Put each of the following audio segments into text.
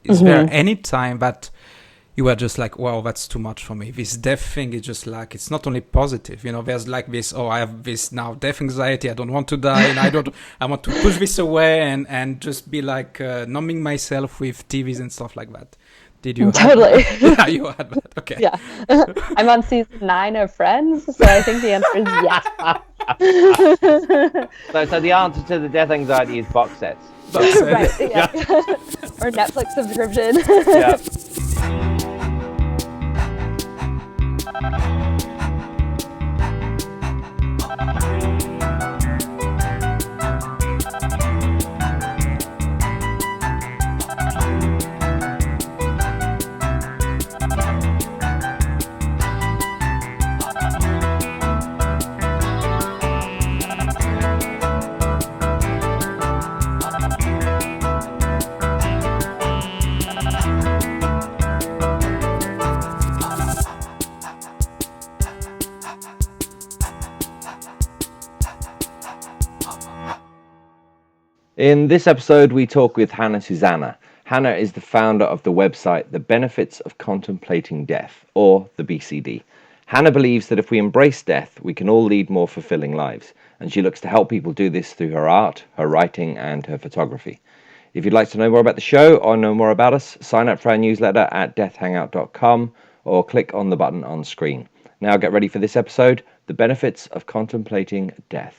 is there any time that you were just like, wow, that's too much for me? This death thing is just like, it's not only positive, there's like this, I have this now death anxiety, I don't want to die, and I want to push this away and just be like numbing myself with TVs and stuff like that. Did you? Totally. Yeah, you had that. Okay. Yeah. I'm on season 9 of Friends, so I think the answer is yes. So the answer to the death anxiety is box sets. Right. Yeah. Or Netflix subscription. Yeah. In this episode, we talk with Suzanna. Hannah is the founder of the website The Benefits of Contemplating Death, or the BCD. Hannah believes that if we embrace death, we can all lead more fulfilling lives, and she looks to help people do this through her art, her writing, and her photography. If you'd like to know more about the show or know more about us, sign up for our newsletter at deathhangout.com or click on the button on screen. Now get ready for this episode, The Benefits of Contemplating Death.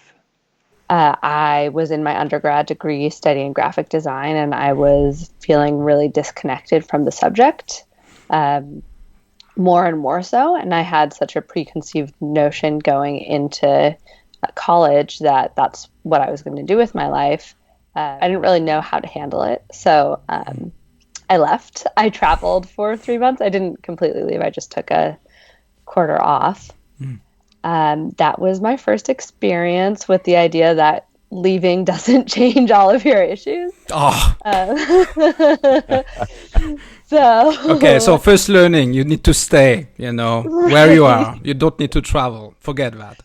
I was in my undergrad degree studying graphic design, and I was feeling really disconnected from the subject, more and more so. And I had such a preconceived notion going into college that that's what I was going to do with my life. I didn't really know how to handle it. So I left. I traveled for 3 months. I didn't completely leave. I just took a quarter off. That was my first experience with the idea that leaving doesn't change all of your issues. So first learning, you need to stay, where you are. You don't need to travel. Forget that.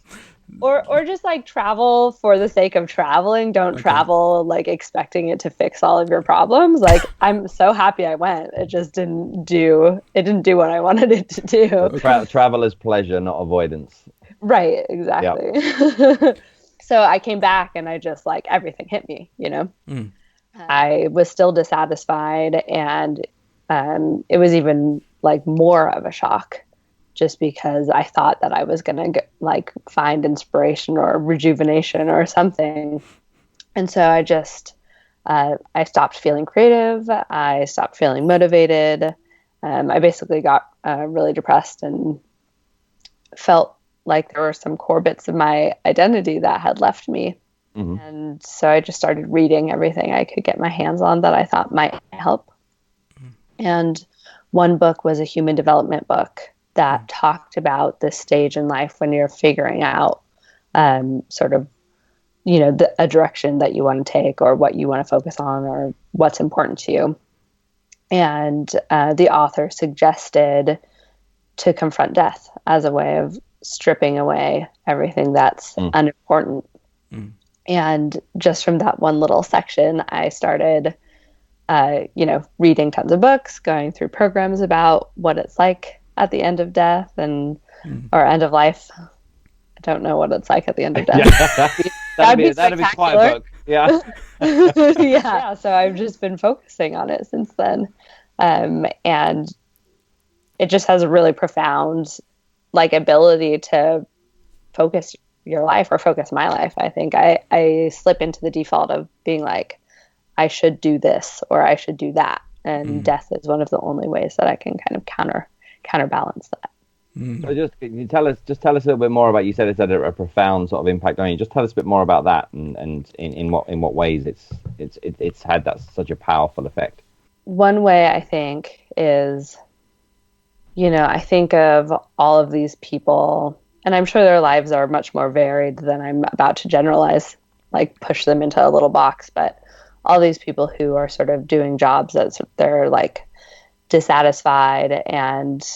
Or just like travel for the sake of traveling. Don't travel like expecting it to fix all of your problems. Like, I'm so happy I went. It just didn't do what I wanted it to do. Travel is pleasure, not avoidance. Right, exactly. Yep. So I came back and I just like everything hit me, I was still dissatisfied, and it was even like more of a shock just because I thought that I was going to like find inspiration or rejuvenation or something. And so I just, I stopped feeling creative. I stopped feeling motivated. I basically got really depressed and felt like there were some core bits of my identity that had left me. Mm-hmm. And so I just started reading everything I could get my hands on that I thought might help. Mm-hmm. And one book was a human development book that talked about this stage in life when you're figuring out sort of, a direction that you want to take or what you want to focus on or what's important to you. And the author suggested to confront death as a way of stripping away everything that's unimportant. And just from that one little section, I started, reading tons of books, going through programs about what it's like at the end of death or end of life. I don't know what it's like at the end of death. That'd be quite a book. Yeah. Yeah. So I've just been focusing on it since then. And it just has a really profound ability to focus your life or focus my life. I think I slip into the default of being like, I should do this or I should do that. And death is one of the only ways that I can kind of counterbalance that. So can you tell us a little bit more about, you said it's had a profound sort of impact on you. Just tell us a bit more about that and in what ways it's had that such a powerful effect. One way I think is, I think of all of these people, and I'm sure their lives are much more varied than I'm about to generalize, like push them into a little box, but all these people who are sort of doing jobs that they're like dissatisfied and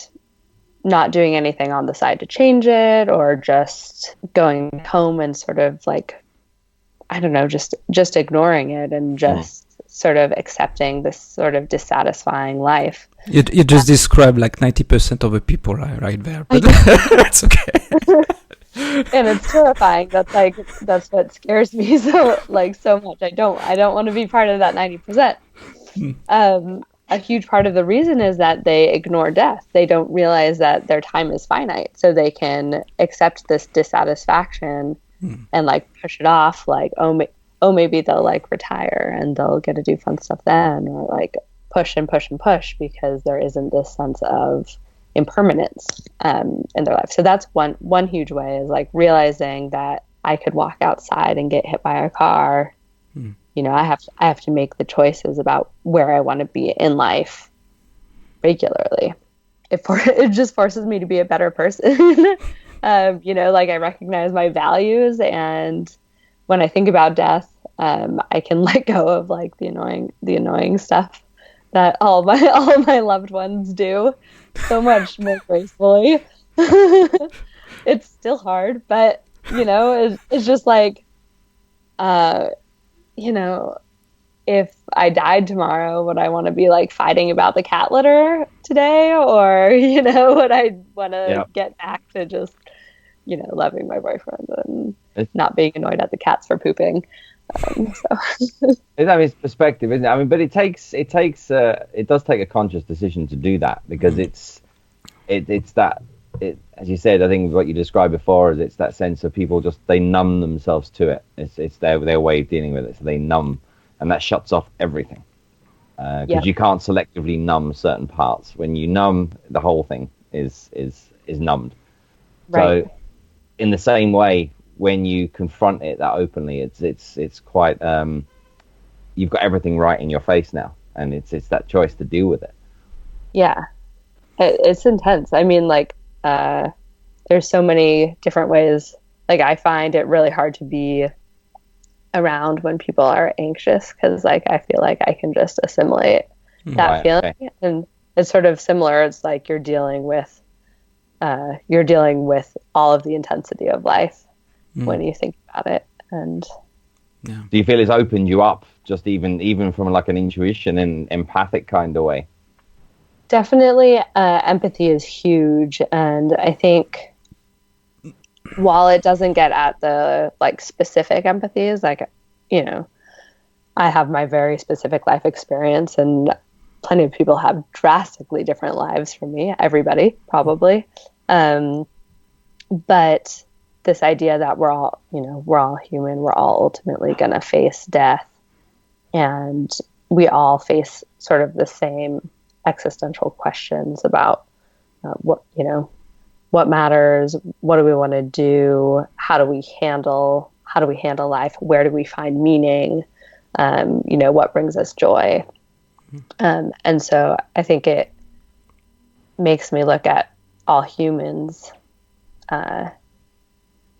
not doing anything on the side to change it, or just going home and sort of like, I don't know, just ignoring it and just sort of accepting this sort of dissatisfying life. You just described like 90% of the people right there, but that's okay. And it's terrifying. That's what scares me so much. I don't want to be part of that 90%. A huge part of the reason is that they ignore death. They don't realize that their time is finite, so they can accept this dissatisfaction and like push it off, like maybe they'll like retire and they'll get to do fun stuff then, or like push and push and push because there isn't this sense of impermanence in their life. So that's one huge way, is like realizing that I could walk outside and get hit by a car. You know, I have to make the choices about where I want to be in life regularly. It just forces me to be a better person. You know, like I recognize my values, and when I think about death, I can let go of like the annoying stuff that all my loved ones do so much more gracefully. It's still hard, but you know, it's just like, you know, if I died tomorrow, would I want to be like fighting about the cat litter today, or you know, would I want to get back to just, you know, loving my boyfriend and not being annoyed at the cats for pooping? So. I mean, it's perspective, isn't it? I mean, but it does take a conscious decision to do that, because it's that, as you said, I think what you described before is it's that sense of people just, they numb themselves to it. It's their way of dealing with it. So they numb, and that shuts off everything. Because you can't selectively numb certain parts. When you numb, the whole thing is numbed. Right. So in the same way, when you confront it that openly, it's quite, you've got everything right in your face now, and it's that choice to deal with it. Yeah, it's intense. I mean, like, there's so many different ways. Like, I find it really hard to be around when people are anxious, because like I feel like I can just assimilate that feeling. Okay. And it's sort of similar. It's like you're dealing with all of the intensity of life when you think about it. And do you feel it's opened you up, just even from like an intuition and empathic kind of way? Definitely, empathy is huge, and I think while it doesn't get at the like specific empathies, like, you know, I have my very specific life experience, and plenty of people have drastically different lives from me. Everybody probably, but this idea that we're all human, we're all ultimately going to face death, and we all face sort of the same existential questions about what matters, what do we want to do, how do we handle life, where do we find meaning, what brings us joy. And so I think it makes me look at all humans in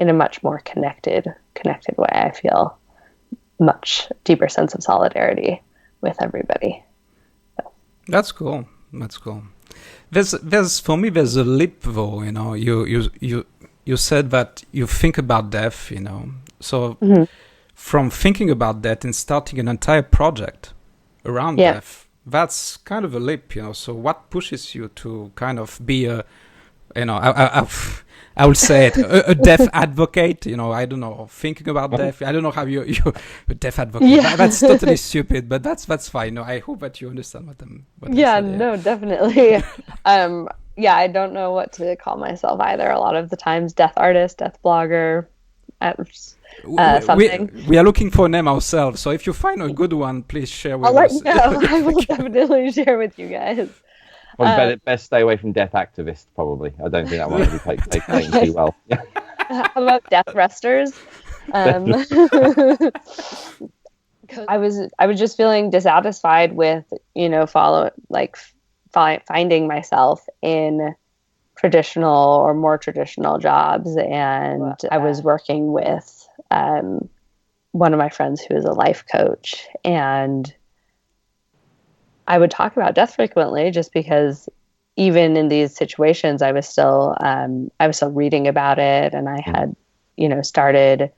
a much more connected way. I feel much deeper sense of solidarity with everybody. So. That's cool. There's for me, there's a leap though, you know, you said that you think about death, you know, so from thinking about that and starting an entire project around death, that's kind of a leap, you know. So what pushes you to kind of be a, you know, I would say it, a death advocate, you know, I don't know, thinking about death. I don't know how you're a death advocate. Yeah. That's totally stupid, but that's fine. No, I hope that you understand what I'm saying. No, definitely. I don't know what to call myself either. A lot of the times, death artist, death blogger, something. We are looking for a name ourselves, so if you find a good one, please share with us. I'll let you know. I will definitely share with you guys. Well, best stay away from death activists, probably. I don't think that one will be taken too well. How about death resters? I was just feeling dissatisfied with, you know, finding myself in traditional or more traditional jobs, and I was working with one of my friends who is a life coach, and I would talk about death frequently, just because even in these situations, I was still reading about it, and I had, you know, started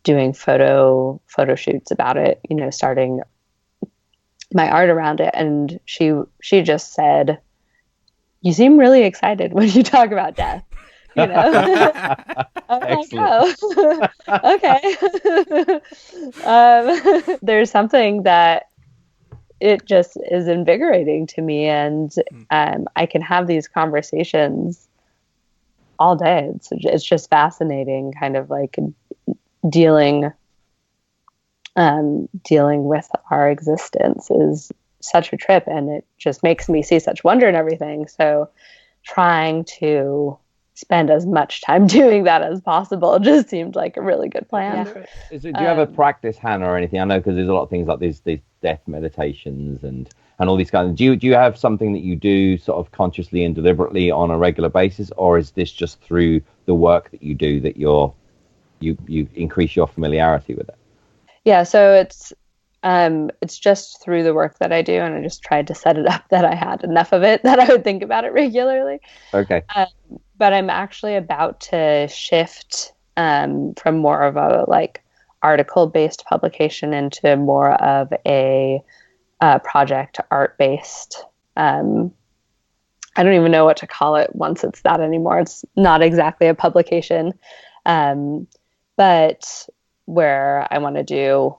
doing photo shoots about it, starting my art around it. And she just said, "You seem really excited when you talk about death." I'm like, oh, okay. There's something that it just is invigorating to me, and I can have these conversations all day. It's just fascinating, kind of like dealing with our existence is such a trip, and it just makes me see such wonder in everything. So trying to spend as much time doing that as possible just seemed like a really good plan. Do you have a practice, Hannah, or anything? I know because there's a lot of things like these death meditations and all these kinds of, do you have something that you do sort of consciously and deliberately on a regular basis, or is this just through the work that you do that you increase your familiarity with it? Yeah, so it's just through the work that I do, and I just tried to set it up that I had enough of it that I would think about it regularly. Okay. But I'm actually about to shift from more of a like article-based publication into more of a project art-based. I don't even know what to call it once it's that anymore. It's not exactly a publication, but where I want to do,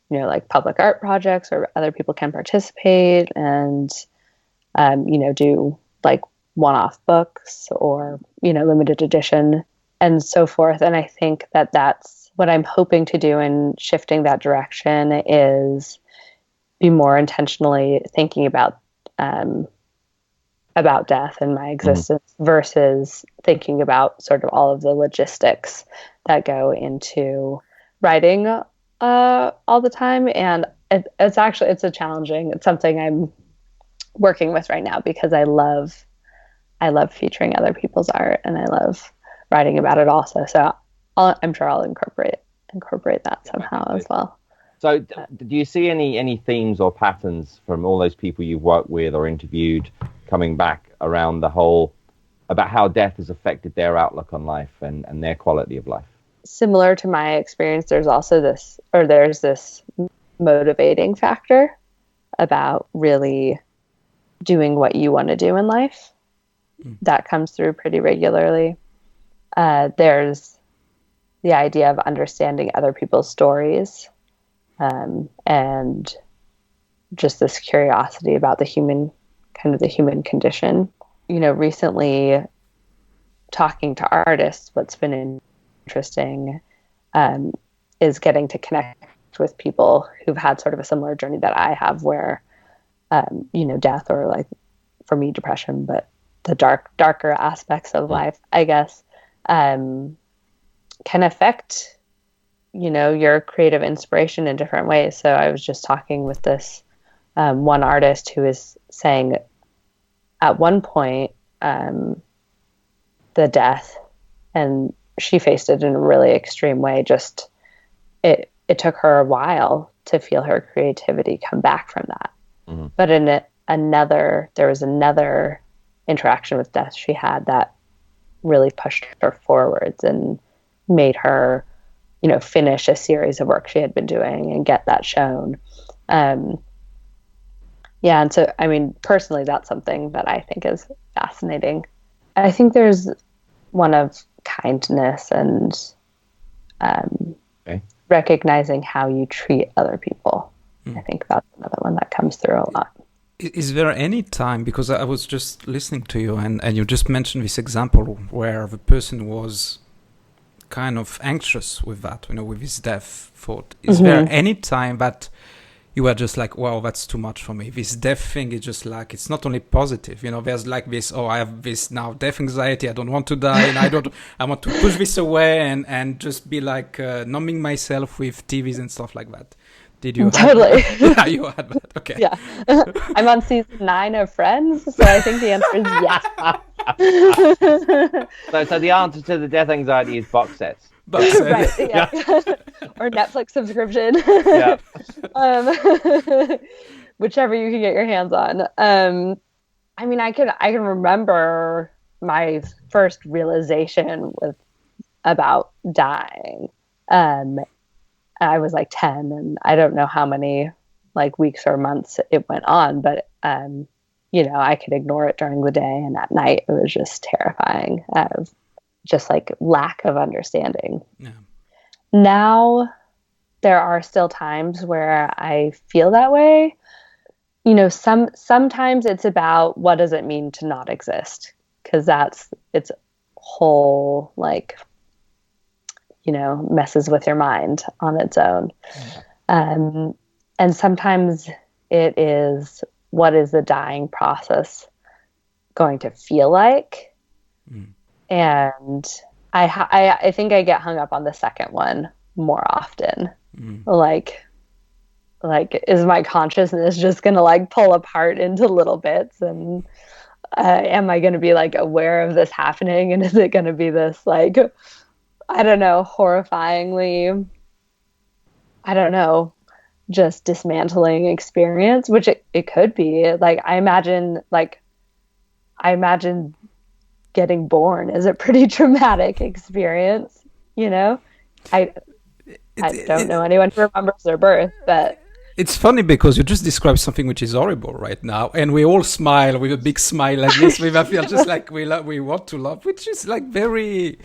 like public art projects where other people can participate and, do like one-off books or, limited edition and so forth. And I think that that's what I'm hoping to do in shifting that direction, is be more intentionally thinking about death and my existence versus thinking about sort of all of the logistics that go into writing all the time. And it's something I'm working with right now, because I love featuring other people's art, and I love writing about it also. So I'm sure I'll incorporate that somehow as well. So do you see any themes or patterns from all those people you've worked with or interviewed coming back around about how death has affected their outlook on life and their quality of life? Similar to my experience, there's this motivating factor about really doing what you want to do in life. That comes through pretty regularly. There's the idea of understanding other people's stories, and just this curiosity about the human condition. Recently talking to artists, what's been interesting is getting to connect with people who've had sort of a similar journey that I have, where death, or like for me depression, but the darker aspects of life, I guess, can affect your creative inspiration in different ways. So I was just talking with this one artist who is saying at one point the death, and she faced it in a really extreme way, just it took her a while to feel her creativity come back from that. But there was another interaction with death she had that really pushed her forwards and made her finish a series of work she had been doing and get that shown. And so, I mean, personally, that's something that I think is fascinating. I think there's one of kindness and recognizing how you treat other people. I think that's another one that comes through a lot. Is there any time, because I was just listening to you and you just mentioned this example where the person was kind of anxious with that, with his death thought. Is there any time that you were just like, wow, that's too much for me? This death thing is just like, it's not only positive, there's like this, I have this now death anxiety, I don't want to die, and I want to push this away and just be like numbing myself with TVs and stuff like that. Did you? Totally. Yeah, you had that. Okay. Yeah. I'm on season 9 of Friends, so I think the answer is yes. So the answer to the death anxiety is box sets. Right, yeah. Or Netflix subscription. Yeah. Whichever you can get your hands on. I mean, I can remember my first realization about dying. I was like 10, and I don't know how many like weeks or months it went on, but I could ignore it during the day, and at night it was just terrifying of just like lack of understanding. Yeah. Now there are still times where I feel that way. Sometimes it's about what does it mean to not exist, because that's its whole like messes with your mind on its own. And sometimes it is, what is the dying process going to feel like? And I think I get hung up on the second one more often. Like, is my consciousness just going to like pull apart into little bits? And am I going to be like aware of this happening? And is it going to be this like, I don't know, horrifyingly, I don't know, just dismantling experience, which it could be. Like, I imagine getting born is a pretty traumatic experience, I don't know anyone who remembers their birth, but it's funny because you just described something which is horrible right now, and we all smile with a big smile like this. We feel just like we want to love, which is like very,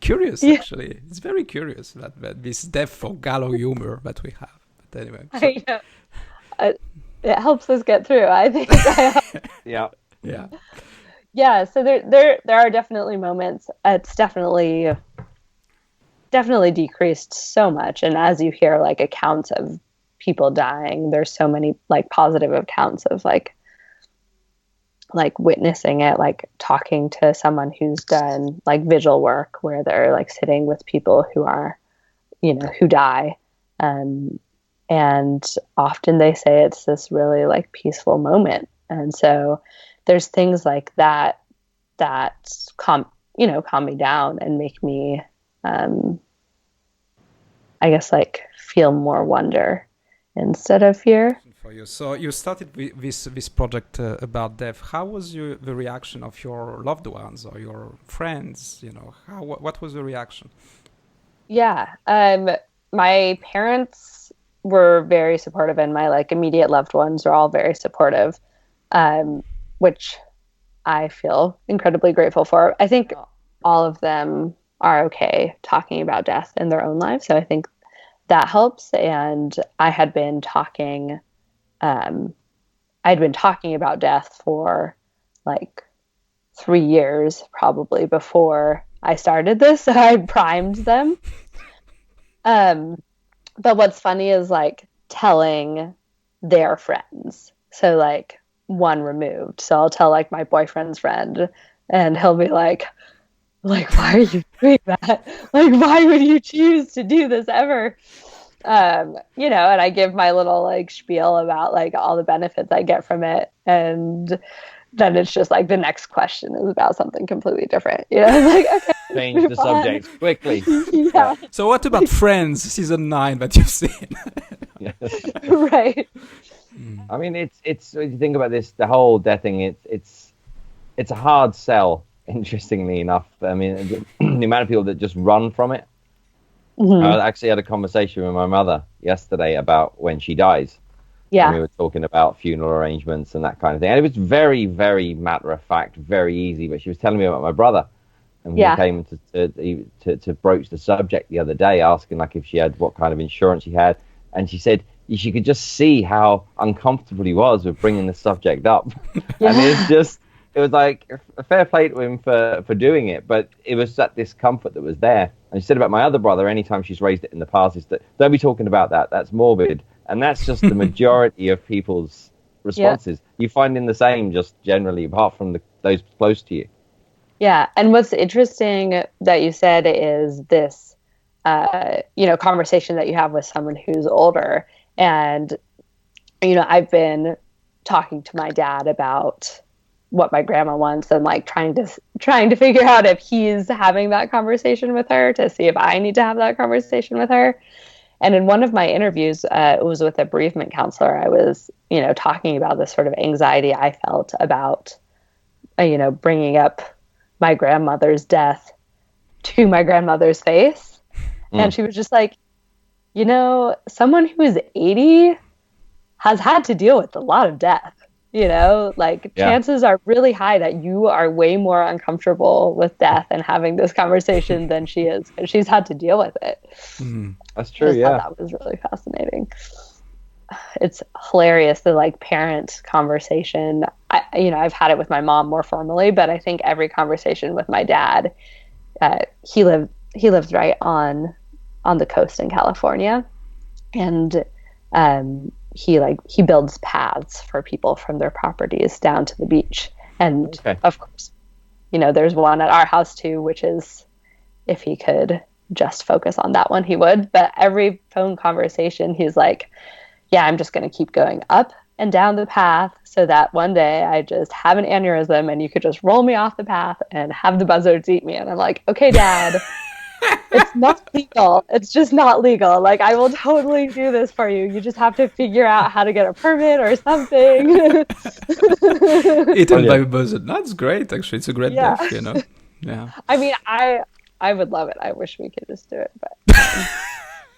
curious. Actually, it's very curious that this depth of gallow humor that we have. But anyway, it helps us get through, I think. Yeah. So there are definitely moments. It's definitely decreased so much, and as you hear like accounts of people dying, there's so many like positive accounts of like witnessing it, like talking to someone who's done like vigil work where they're like sitting with people who are who die, and often they say it's this really like peaceful moment. And so there's things like that calm me down and make me I guess like feel more wonder instead of fear. For you. So you started with this project about death. How was the reaction of your loved ones or your friends? What was the reaction? Yeah, my parents were very supportive, and my like immediate loved ones are all very supportive, which I feel incredibly grateful for. I think all of them are okay talking about death in their own lives, so I think that helps. And I had been talking about death for like 3 years probably before I started this, so I primed them. But what's funny is like telling their friends, so like one removed, so I'll tell like my boyfriend's friend, and he'll be like why are you doing that? Like, why would you choose to do this ever? And I give my little like spiel about like all the benefits I get from it, and then it's just like the next question is about something completely different. Like, okay, change the subject quickly. Yeah. So what about Friends season 9 that you've seen? Right. I mean, it's when you think about this, the whole death thing. It's a hard sell. Interestingly enough, I mean, the amount of people that just run from it. I actually had a conversation with my mother yesterday about when she dies. Yeah. And we were talking about funeral arrangements and that kind of thing. And it was very, very matter of fact, very easy. But she was telling me about my brother. And we came to broach the subject the other day, asking like if she had, what kind of insurance she had. And she said she could just see how uncomfortable he was with bringing the subject up. And it was like a fair play to him for doing it, but it was that discomfort that was there. And she said about my other brother, anytime she's raised it in the past, is that don't be talking about that. That's morbid. And that's just the majority of people's responses. You find in the same, just generally, apart from those close to you. Yeah. And what's interesting that you said is this, conversation that you have with someone who's older. And, I've been talking to my dad about what my grandma wants, and like trying to figure out if he's having that conversation with her, to see if I need to have that conversation with her. And in one of my interviews, it was with a bereavement counselor, I was, talking about this sort of anxiety I felt about, bringing up my grandmother's death to my grandmother's face. And she was just like, someone who is 80 has had to deal with a lot of death. Chances are really high that you are way more uncomfortable with death and having this conversation than she is. She's had to deal with it. That's true. Yeah. That was really fascinating. It's hilarious, the parent conversation. I've had it with my mom more formally, but I think every conversation with my dad, he lived right on the coast in California, and he builds paths for people from their properties down to the beach. And of course, there's one at our house too, which is, if he could just focus on that one, he would. But every phone conversation, he's like, yeah, I'm just going to keep going up and down the path so that one day I just have an aneurysm and you could just roll me off the path and have the buzzards eat me. And I'm like, okay, Dad, it's not legal. It's just not legal. Like, I will totally do this for you. You just have to figure out how to get a permit or something. Eaten by a buzzard. That's great, actually. It's a great death, Yeah. I mean, I would love it. I wish we could just do it, but...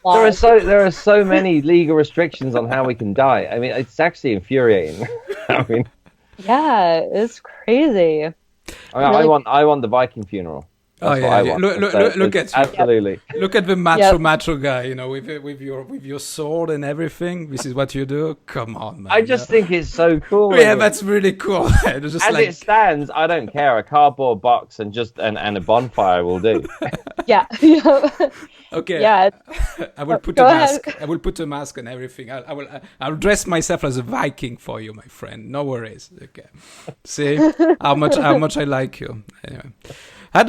There are so many legal restrictions on how we can die. I mean, it's actually infuriating. I mean, yeah, it's crazy. I want the Viking funeral. That's what I want. Look at you. Absolutely. Look at the macho guy, with your sword and everything. This is what you do. Come on, man. I just think it's so cool. Yeah, that's really cool. Just as it stands, I don't care. A cardboard box and a bonfire will do. Yeah. Okay. Yeah. I will put a mask. I will put a mask and everything. I'll dress myself as a Viking for you, my friend. No worries. Okay. See how much I like you. Anyway. I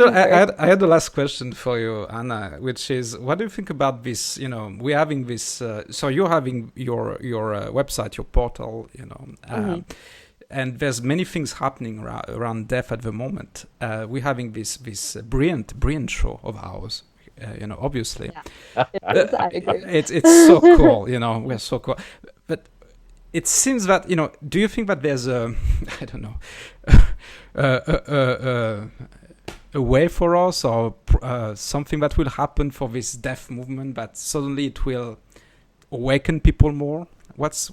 had the last question for you, Anna, which is, what do you think about this? We're having this. So you're having your website, your portal, and there's many things happening around death at the moment. We're having this brilliant show of ours. Obviously, it's so cool. We're so cool, but it seems that do you think that there's a I don't know a way for us, or something that will happen for this death movement that suddenly it will awaken people more? What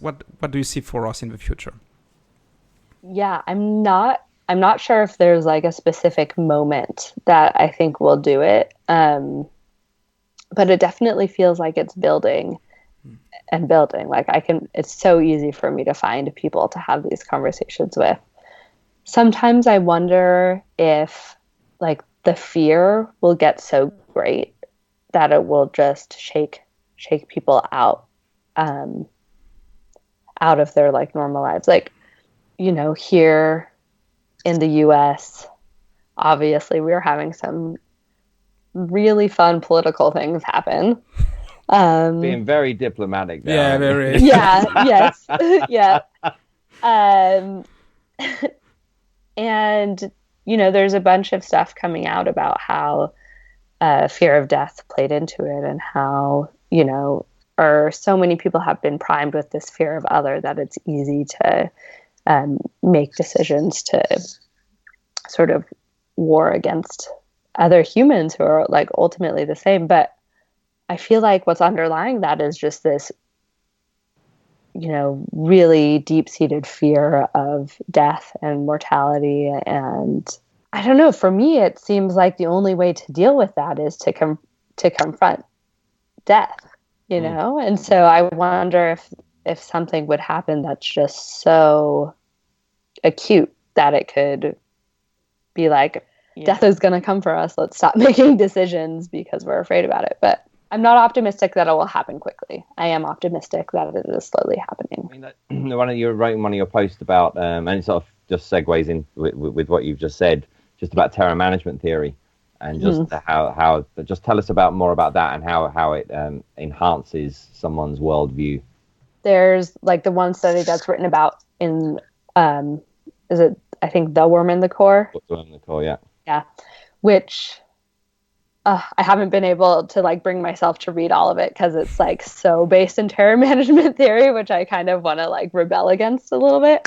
do you see for us in the future? Yeah, I'm not sure if there's like a specific moment that I think will do it. But it definitely feels like it's building and building. Like it's so easy for me to find people to have these conversations with. Sometimes I wonder if like the fear will get so great that it will just shake people out of their like normal lives. Like, here in the US, obviously we're having some really fun political things happen. Being very diplomatic there. Yeah, very. Yeah, yes. Yeah. And, there's a bunch of stuff coming out about how fear of death played into it, and how, or so many people have been primed with this fear of other that it's easy to make decisions to sort of war against other humans who are like ultimately the same. But I feel like what's underlying that is just this, really deep-seated fear of death and mortality. And I don't know, for me, it seems like the only way to deal with that is to confront death, And so I wonder if something would happen that's just so acute that it could be like, death is going to come for us. Let's stop making decisions because we're afraid about it. But I'm not optimistic that it will happen quickly. I am optimistic that it is slowly happening. I mean, you're writing one of your posts about, and it sort of just segues in with what you've just said, just about terror management theory, and just how just tell us more about that and how it enhances someone's worldview. There's like the one study that's written about in is it, I think, The Worm in the Core? The Worm in the Core, yeah. Yeah, which I haven't been able to like bring myself to read all of it because it's like so based in terror management theory, which I kind of want to like rebel against a little bit.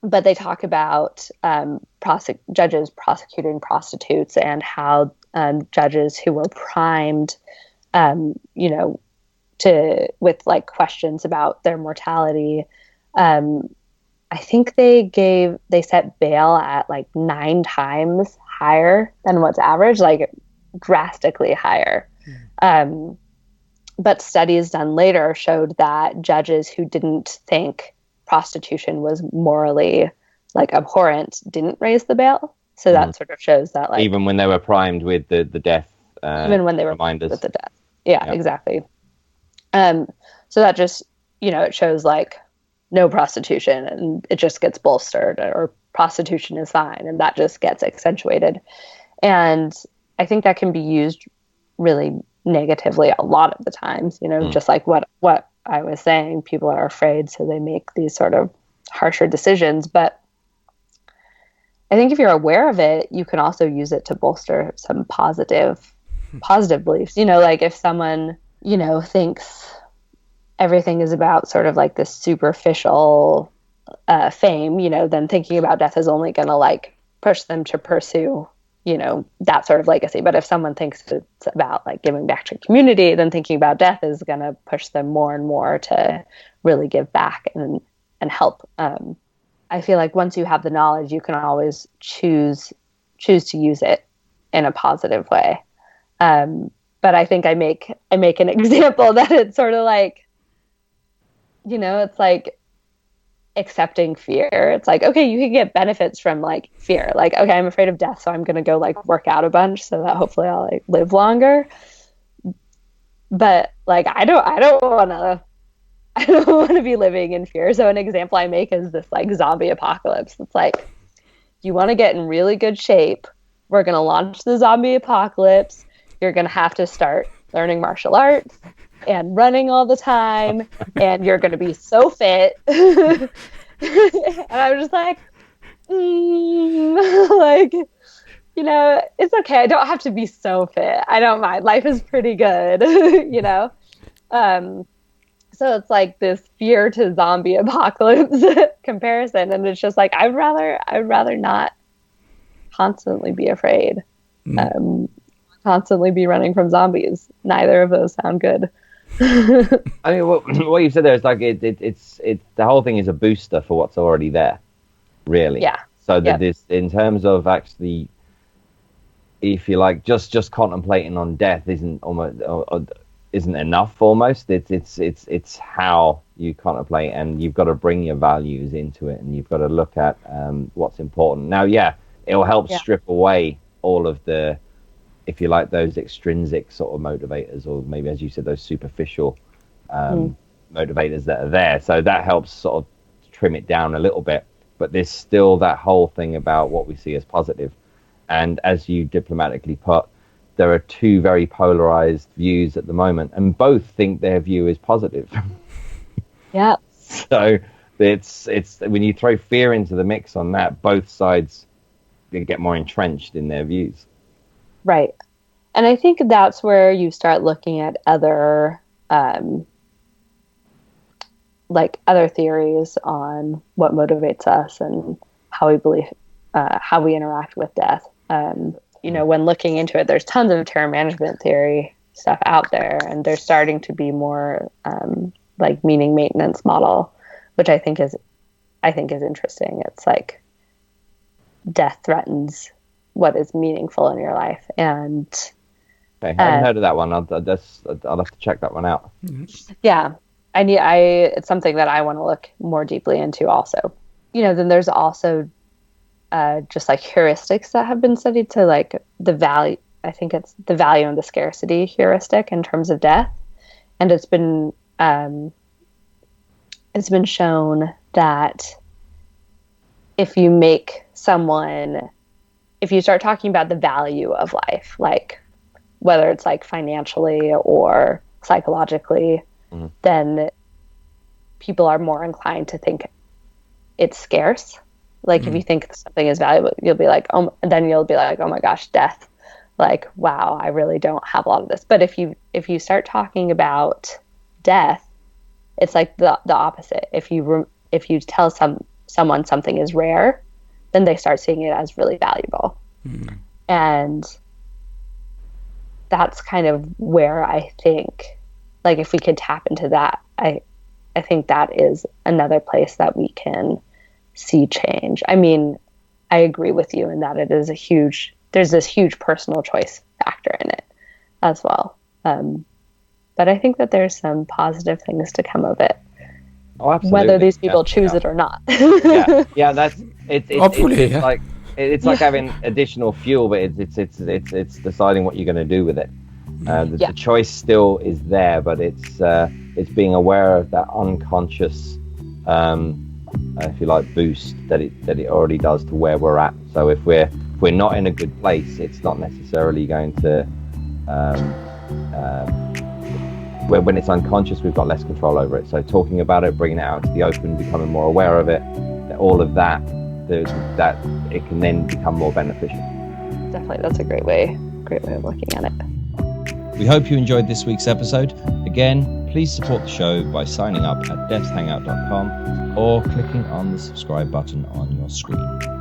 But they talk about judges prosecuting prostitutes, and how judges who were primed you know, with like questions about their mortality. I think they set bail at like 9 times higher than what's average, like drastically higher. But studies done later showed that judges who didn't think prostitution was morally like abhorrent didn't raise the bail. So that sort of shows that, like, even when they were primed with the death even when they were reminders. with the death. Yeah, exactly. So that just, you know, it shows like no prostitution, and it just gets bolstered, or prostitution is fine, and that just gets accentuated. And I think that can be used really negatively a lot of the times, you know, just like what I was saying, people are afraid, so they make these sort of harsher decisions. But I think if you're aware of it, you can also use it to bolster some positive beliefs. You know, like if someone, you know, thinks everything is about sort of like this superficial fame, you know, then thinking about death is only going to like push them to pursue, you know, that sort of legacy. But if someone thinks it's about like giving back to community, then thinking about death is going to push them more and more to really give back and help. I feel like once you have the knowledge, you can always choose to use it in a positive way. But I think I make an example that it's sort of like, you know, it's like accepting fear. It's like, okay, you can get benefits from like fear. Like, okay, I'm afraid of death, so I'm going to go like work out a bunch so that hopefully I'll like live longer. But like, I don't want to be living in fear. So an example I make is this like zombie apocalypse. It's like, you want to get in really good shape. We're going to launch the zombie apocalypse. You're going to have to start learning martial arts and running all the time, and you're going to be so fit. And I'm just like, like, you know, it's okay. I don't have to be so fit. I don't mind. Life is pretty good, you know? So it's like this fear to zombie apocalypse comparison. And it's just like, I'd rather not constantly be afraid. Constantly be running from zombies. Neither of those sound good. I mean, what you said there is like it's the whole thing is a booster for what's already there, really. Yeah. So that this, in terms of actually, if you like, just contemplating on death isn't enough. Almost, it's how you contemplate, and you've got to bring your values into it, and you've got to look at what's important. Now, it will help strip away all of the, if you like, those extrinsic sort of motivators, or maybe, as you said, those superficial motivators that are there. So that helps sort of trim it down a little bit. But there's still that whole thing about what we see as positive. And as you diplomatically put, there are two very polarized views at the moment, and both think their view is positive. Yeah. So it's when you throw fear into the mix on that, both sides get more entrenched in their views. Right. And I think that's where you start looking at other other theories on what motivates us and how we believe, how we interact with death. You know, when looking into it, there's tons of terror management theory stuff out there, and there's starting to be more like meaning maintenance model, which I think is interesting. It's like death threatens what is meaningful in your life. And okay, I haven't heard of that one. I'll have to check that one out. Yeah, it's something that I want to look more deeply into also. You know, then there's also just like heuristics that have been studied. So like the value, I think it's the value and the scarcity heuristic in terms of death. And it's been shown that if you start talking about the value of life, like whether it's like financially or psychologically, then people are more inclined to think it's scarce. Like if you think something is valuable, you'll be like, oh my gosh, death. Like, wow, I really don't have a lot of this. But if you start talking about death, it's like the opposite. If you tell someone something is rare, then they start seeing it as really valuable. And that's kind of where I think, like, if we could tap into that, I think that is another place that we can see change. I mean, I agree with you in that it is there's this huge personal choice factor in it as well. But I think that there's some positive things to come of it. Oh, absolutely. Whether these people choose it or not. Yeah, that's it's Hopefully, like it's like having additional fuel, but it's deciding what you're going to do with it. The choice still is there, but it's being aware of that unconscious, if you like, boost that it already does to where we're at. So if we're not in a good place, it's not necessarily going to. When it's unconscious, we've got less control over it. So talking about it, bringing it out to the open, becoming more aware of it, all of that it can then become more beneficial. Definitely, that's a great way of looking at it. We hope you enjoyed this week's episode. Again, please support the show by signing up at depthhangout.com or clicking on the subscribe button on your screen.